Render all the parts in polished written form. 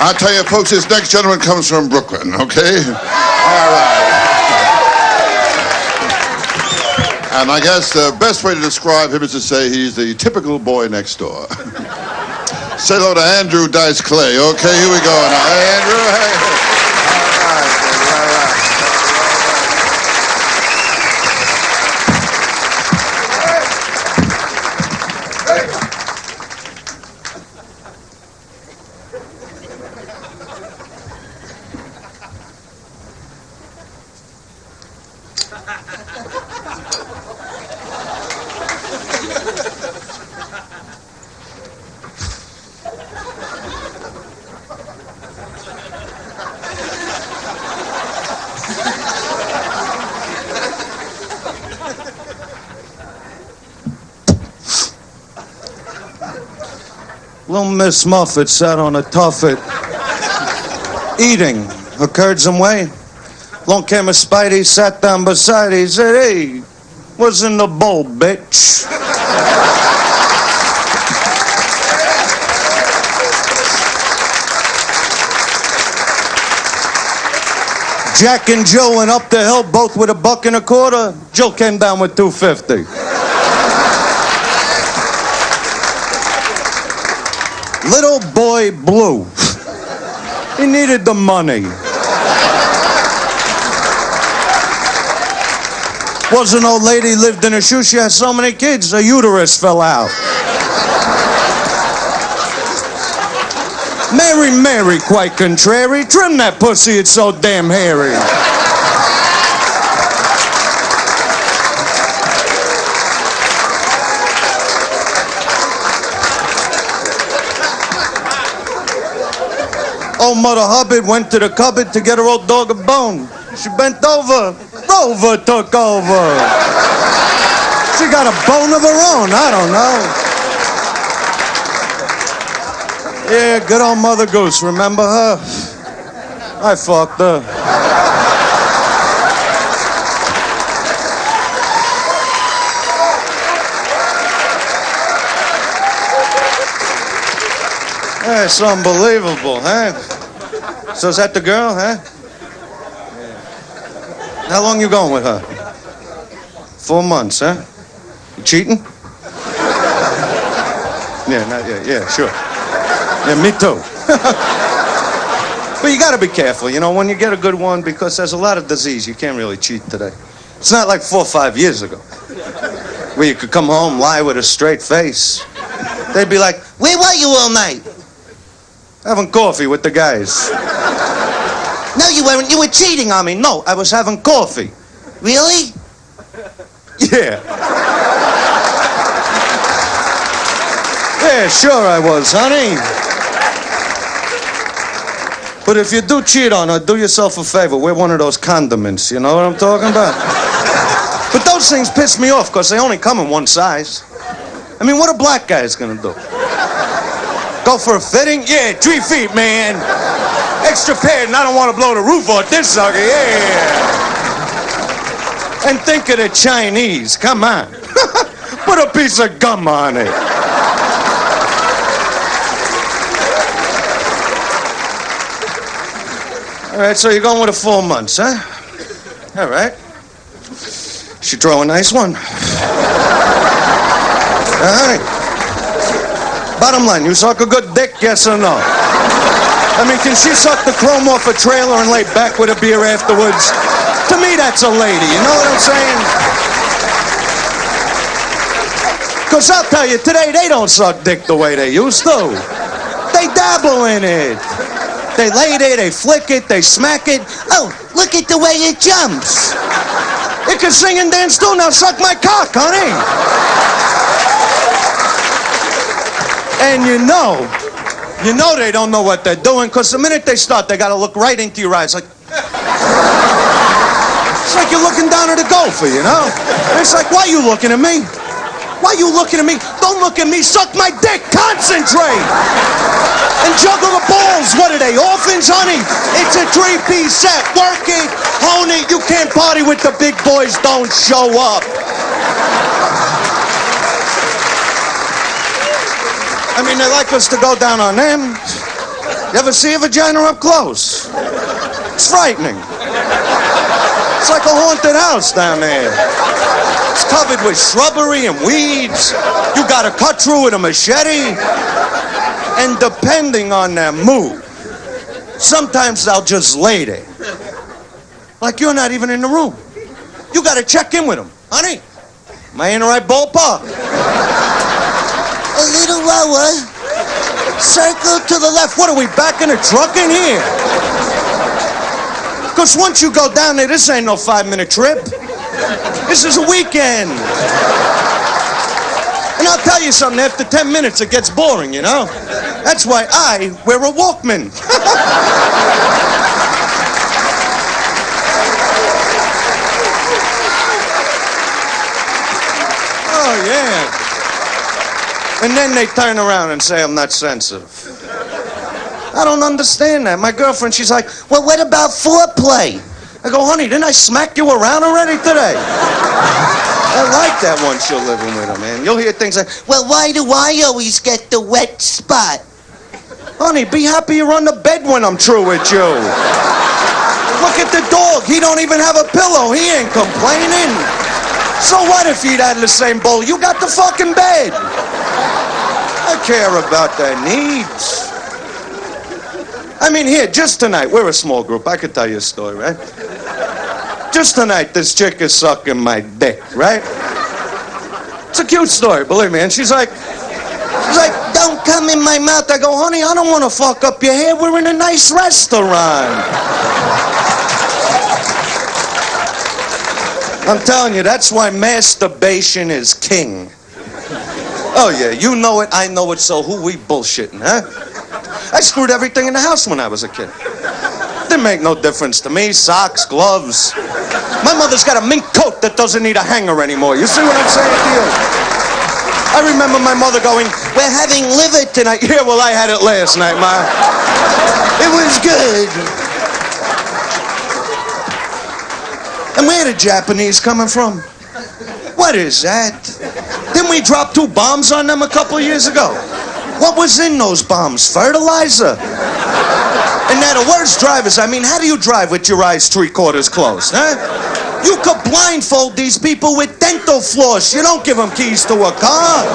I tell you, folks, this next gentleman comes from Brooklyn, okay? All right. And I guess the best way to describe him is to say he's the typical boy next door. Say hello to Andrew Dice Clay. Okay, here we go now. Hey, Andrew. Hey. All right, baby. All right. Little Miss Muffet sat on a tuffet, eating her curds and whey. Long came a Spidey, sat down beside her, he said, "Hey, what's in the bowl, bitch?" Jack and Jill went up the hill, both with $1.25. Jill came down with $2.50. Little boy Blue. He needed the money. Was an old lady, lived in a shoe. She had so many kids, her uterus fell out. Mary, Mary, quite contrary. Trim that pussy, it's so damn hairy. Old Mother Hubbard went to the cupboard to get her old dog a bone. She bent over. Rover took over. She got a bone of her own. I don't know. Yeah, good old Mother Goose. Remember her? I fucked her. Yeah, it's unbelievable, huh? So is that the girl, huh? Yeah. How long you going with her? 4 months, huh? You cheating? Yeah, not yet. Yeah, sure. Yeah, me too. But you gotta be careful, you know, when you get a good one, because there's a lot of disease. You can't really cheat today. It's not like 4 or 5 years ago, where you could come home, lie with a straight face. They'd be like, "Where were you all night?" Having coffee with the guys. No, you weren't. You were cheating on me. No, I was having coffee. Really? Yeah. Yeah, sure I was, honey. But if you do cheat on her, do yourself a favor. Wear one of those condiments. You know what I'm talking about? But those things piss me off because they only come in one size. I mean, what a black guy's gonna do? Go for a fitting? Yeah, 3 feet, man. Extra padding. I don't want to blow the roof off this sucker. Yeah. And think of the Chinese. Come on. Put a piece of gum on it. All right, so you're going with a 4 months, huh? All right. She throw a nice one. All right. Bottom line, you suck a good dick, yes or no? I mean, can she suck the chrome off a trailer and lay back with a beer afterwards? To me, that's a lady, you know what I'm saying? Because I'll tell you, today they don't suck dick the way they used to. They dabble in it. They lay there, they flick it, they smack it. Oh, look at the way it jumps. It can sing and dance too. Now suck my cock, honey. And you know they don't know what they're doing, because the minute they start, they got to look right into your eyes. Like, it's like you're looking down at a golfer, you know? And it's like, why are you looking at me? Why are you looking at me? Don't look at me. Suck my dick. Concentrate. And juggle the balls. What are they, orphans, honey? It's a 3-piece set. Work it, hone it. You can't party with the big boys. Don't show up. I mean, they like us to go down on them. You ever see a vagina up close? It's frightening. It's like a haunted house down there. It's covered with shrubbery and weeds. You gotta cut through with a machete. And depending on their mood, sometimes they'll just lay there. Like you're not even in the room. You gotta check in with them. Honey, am I in the right ballpark? A little lower. Circle to the left. What are we, back in a truck in here? Because once you go down there, this ain't no 5-minute trip. This is a weekend. And I'll tell you something, after 10 minutes it gets boring, you know? That's why I wear a Walkman. Oh, yeah. And then they turn around and say I'm not sensitive. I don't understand that. My girlfriend, she's like, well, what about foreplay? I go, honey, didn't I smack you around already today? I like that once you're living with her, man. You'll hear things like, well, why do I always get the wet spot? honey, be happy you're on the bed when I'm through with you. Look at the dog. He don't even have a pillow. He ain't complaining. So what if he'd had the same bowl? You got the fucking bed. I care about their needs. I mean, here, just tonight, we're a small group. I could tell you a story, right? Just tonight, this chick is sucking my dick, right? It's a cute story, believe me. And she's like, don't come in my mouth. I go, honey, I don't want to fuck up your hair. We're in a nice restaurant. I'm telling you, that's why masturbation is king. Oh, yeah, you know it, I know it, so who we bullshitting, huh? I screwed everything in the house when I was a kid. Didn't make no difference to me. Socks, gloves. My mother's got a mink coat that doesn't need a hanger anymore. You see what I'm saying to you? I remember my mother going, we're having liver tonight. Yeah, well, I had it last night, Ma. It was good. And where the Japanese coming from? What is that? Didn't we drop 2 bombs on them a couple years ago? What was in those bombs? Fertilizer? And they're the worst drivers. I mean, how do you drive with your eyes 3/4 closed, huh? You could blindfold these people with dental floss. You don't give them keys to a car.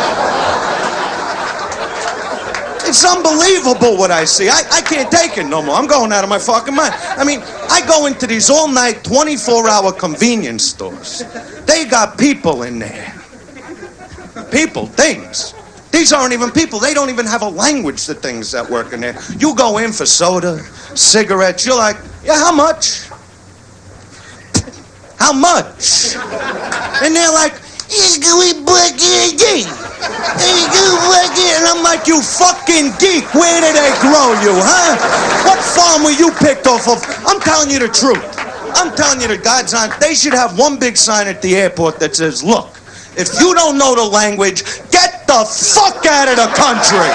It's unbelievable what I see. I can't take it no more. I'm going out of my fucking mind. I mean, I go into these all-night, 24-hour convenience stores. They got people in there. People, things. These aren't even people. They don't even have a language, the things that work in there. You go in for soda, cigarettes. You're like, yeah, how much? How much? And they're like, and I'm like, you fucking geek. Where did they grow you, huh? What farm were you picked off of? I'm telling you the truth. I'm telling you the God's on. They should have one big sign at the airport that says, look, if you don't know the language, get the fuck out of the country.